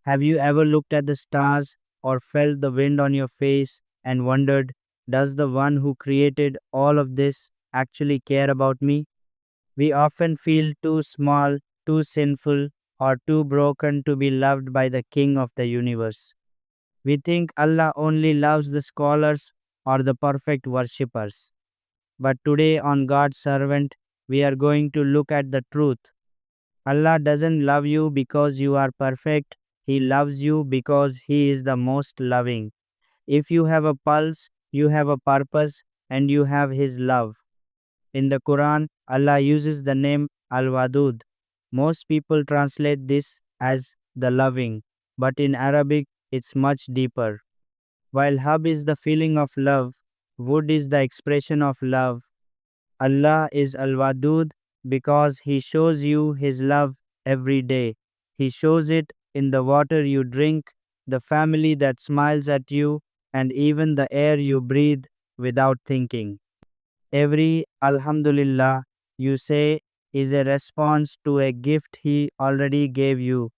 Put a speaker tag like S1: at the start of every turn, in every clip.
S1: Have you ever looked at the stars or felt the wind on your face and wondered, does the one who created all of this actually care about me? We often feel too small, too sinful, or too broken to be loved by the King of the universe. We think Allah only loves the scholars or the perfect worshippers. But today, on God's servant, we are going to look at the truth. Allah doesn't love you because you are perfect, He loves you because He is the most loving. If you have a pulse, you have a purpose, and you have His love. In the Quran, Allah uses the name Al Wadud. Most people translate this as the loving, but in Arabic, it's much deeper. While hub is the feeling of love, wood is the expression of love. Allah is Al Wadud because He shows you His love every day. He shows it in the water you drink, the family that smiles at you, and even the air you breathe without thinking. Every Alhamdulillah you say is a response to a gift He already gave you.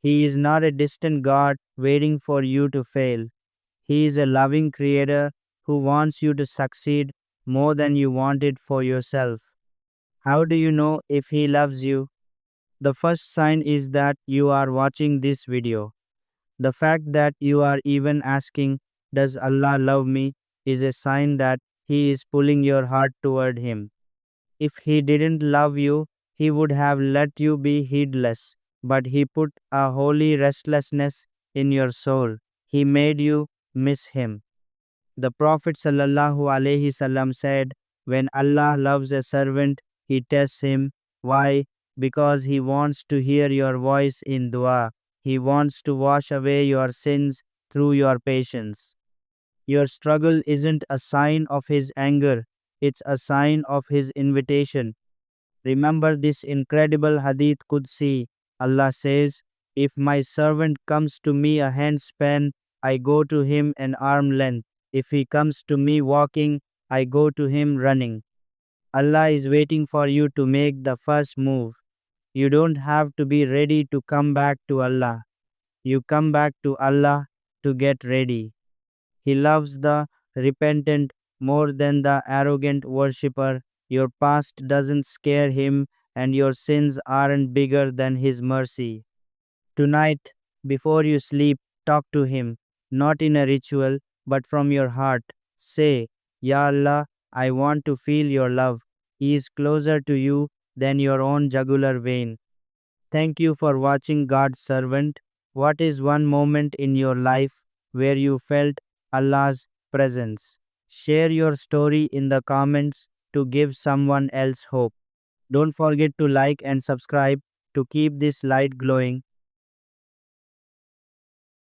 S1: He is not a distant God waiting for you to fail. He is a loving Creator who wants you to succeed more than you want it for yourself. How do you know if He loves you? The first sign is that you are watching this video. The fact that you are even asking, does Allah love me, is a sign that He is pulling your heart toward Him. If He didn't love you, He would have let you be heedless, but He put a holy restlessness in your soul. He made you miss Him. The Prophet ﷺ said, when Allah loves a servant, He tests him. Why? Because He wants to hear your voice in dua. He wants to wash away your sins through your patience. Your struggle isn't a sign of His anger, it's a sign of His invitation. Remember this incredible Hadith Qudsi. Allah says, if my servant comes to me a handspan, I go to him an arm length. If he comes to me walking, I go to him running. Allah is waiting for you to make the first move. You don't have to be ready to come back to Allah. You come back to Allah to get ready. He loves the repentant more than the arrogant worshipper. Your past doesn't scare Him, and your sins aren't bigger than His mercy. Tonight, before you sleep, talk to Him, not in a ritual, but from your heart. Say, Ya Allah, I want to feel your love. He is closer to you than your own jugular vein. Thank you for watching God's servant. What is one moment in your life where you felt Allah's presence? Share your story in the comments to give someone else hope. Don't forget to like and subscribe to keep this light glowing.